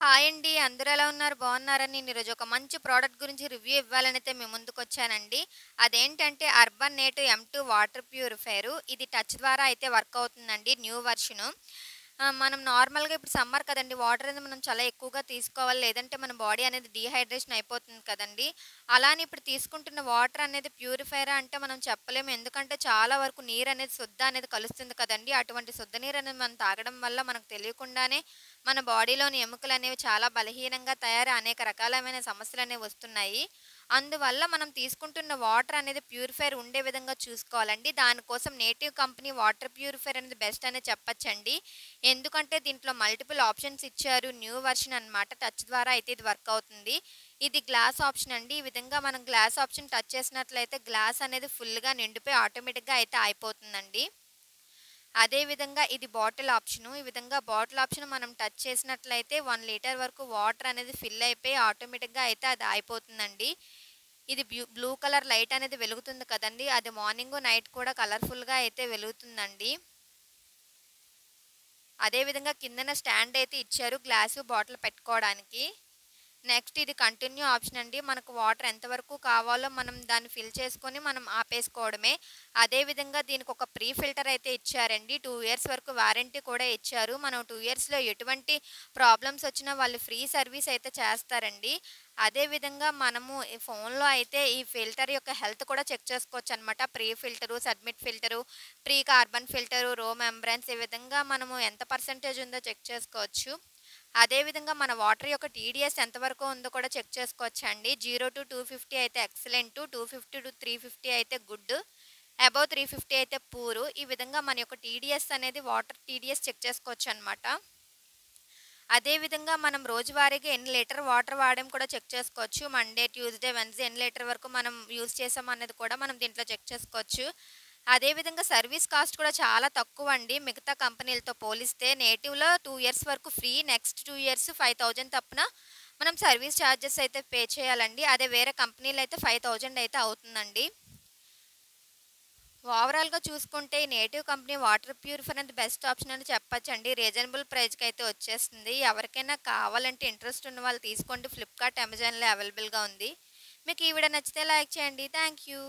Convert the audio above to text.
Hi అండి. అందరూ ఎలా ఉన్నారు? బాగున్నారా? నేను ఈరోజు ఒక మంచి ప్రోడక్ట్ గురించి రివ్యూ ఇవ్వాలనైతే మీ ముందుకొచ్చానండి. అదేంటంటే urban native M2 water purifier. ఇది టచ్ ద్వారా అయితే వర్క్ అవుతుందండి. New version. మనం నార్మల్‌గా ఇప్పుడు సమ్మర్ కదండీ! వాటర్ అనేది మనం చాలా ఎక్కువగా తీసుకోవాలి. లేదంటే మన బాడీ అనేది డీహైడ్రేషన్ అయిపోతుంది కదండీ! అలా అని ఇప్పుడు తీసుకుంటున్న వాటర్ అనేది ప్యూరిఫైయరా అంటే మనం చెప్పలేము. ఎందుకంటే చాలా వరకు నీరనేది శుద్ధ అనేది కలుస్తుంది కదండీ! అటువంటి శుద్ధ నీరనేది మనం తాగడం వల్ల మనకు తెలియకుండానే మన బాడీలోని ఎముకలనేవి చాలా బలహీనంగా తయారై అనేక రకాలమైన సమస్యలనేవి వస్తున్నాయి. అందువల్ల మనం తీసుకుంటున్న వాటర్ అనేది ప్యూరిఫైయర్ ఉండే విధంగా చూసుకోవాలండి. దానికోసం నేటివ్ కంపెనీ వాటర్ ప్యూరిఫైయర్ అనేది బెస్ట్ అనే చెప్పొచ్చండి. ఎందుకంటే దీంట్లో మల్టిపుల్ ఆప్షన్స్ ఇచ్చారు. న్యూ వెర్షన్ అనమాట. టచ్ ద్వారా అయితే ఇది వర్క్ అవుతుంది. ఇది గ్లాస్ ఆప్షన్ అండి. ఈ విధంగా మనం గ్లాస్ ఆప్షన్ టచ్ చేసినట్లయితే గ్లాస్ అనేది ఫుల్‌గా నిండిపోయి ఆటోమేటిక్‌గా అయితే అయిపోతుందండి. అదే విధంగా ఇది బాటిల్ ఆప్షను. ఈ విధంగా బాటిల్ ఆప్షన్ మనం టచ్ చేసినట్లయితే 1 లీటర్ వరకు వాటర్ అనేది ఫిల్ అయిపోయి ఆటోమేటిక్‌గా అయితే అది అయిపోతుందండి. ఇది బ్లూ కలర్ లైట్ అనేది వెలుగుతుంది కదండీ! అది మార్నింగు, నైట్ కూడా కలర్‌ఫుల్‌గా అయితే వెలుగుతుందండి. అదే విధంగా కిందన స్టాండ్ అయితే ఇచ్చారు గ్లాసు, బాటిల్ పెట్టుకోవడానికి. నెక్స్ట్ ఇది కంటిన్యూ ఆప్షన్ అండి. మనకు వాటర్ ఎంతవరకు కావాలో మనం దాన్ని ఫిల్ చేసుకొని మనం ఆపేసుకోవడమే. అదే విధంగా దీనికి ఒక ప్రీ ఫిల్టర్ అయితే ఇచ్చారండి. 2 ఇయర్స్ వరకు వారంటీ కూడా ఇచ్చారు. మనం 2 ఇయర్స్‌లో ఎటువంటి ప్రాబ్లమ్స్ వచ్చినా వాళ్ళు ఫ్రీ సర్వీస్ అయితే చేస్తారండి. అదే విధంగా మనము ఈ ఫోన్‌లో అయితే ఈ ఫిల్టర్ యొక్క హెల్త్ కూడా చెక్ చేసుకోవచ్చనమాట. Pre filter, submit filter, pre carbon filter, RO membranes ఈ విధంగా మనము ఎంత పర్సెంటేజ్ ఉందో చెక్ చేసుకోవచ్చు. అదే విధంగా మన వాటర్ యొక్క టీడీఎస్ ఎంతవరకు ఉందో కూడా చెక్ చేసుకోవచ్చండి. 0-250 అయితే ఎక్సలెంటు, 250-350 అయితే గుడ్, అబోవ్ 350 అయితే పూరు. ఈ విధంగా మన యొక్క టీడీఎస్ అనేది వాటర్ టీడీఎస్ చెక్ చేసుకోవచ్చనమాట. అదే విధంగా మనం రోజువారీగా ఎన్ని లీటర్ వాటర్ వాడాం కూడా చెక్ చేసుకోవచ్చు. మండే, ట్యూస్‌డే, వెడ్నెస్‌డే ఎన్ని లీటర్ వరకు మనం యూజ్ చేసాం అనేది కూడా మనం దీంట్లో చెక్ చేసుకోవచ్చు. అదే విధంగా సర్వీస్ కాస్ట్ కూడా చాలా తక్కువండి. మిగతా కంపెనీలతో పోలిస్తే నేటివ్‌లో 2 ఇయర్స్ వరకు ఫ్రీ. నెక్స్ట్ 2 ఇయర్స్ 5,000 తప్పున మనం సర్వీస్ చార్జెస్ అయితే పే చేయాలండి. అదే వేరే కంపెనీలో అయితే 5,000 అయితే అవుతుందండి. ఓవరాల్‌గా చూసుకుంటే ఈ నేటివ్ కంపెనీ వాటర్ ప్యూరిఫైయర్ అనేది బెస్ట్ ఆప్షన్ అని చెప్పొచ్చండి. రీజనబుల్ ప్రైస్‌కి అయితే వచ్చేస్తుంది. ఎవరికైనా కావాలంటే ఇంట్రెస్ట్ ఉన్న వాళ్ళు తీసుకోండి. ఫ్లిప్‌కార్ట్, అమెజాన్‌లో అవైలబుల్‌గా ఉంది. మీకు ఈ వీడియో నచ్చితే లైక్ చేయండి. Thank you.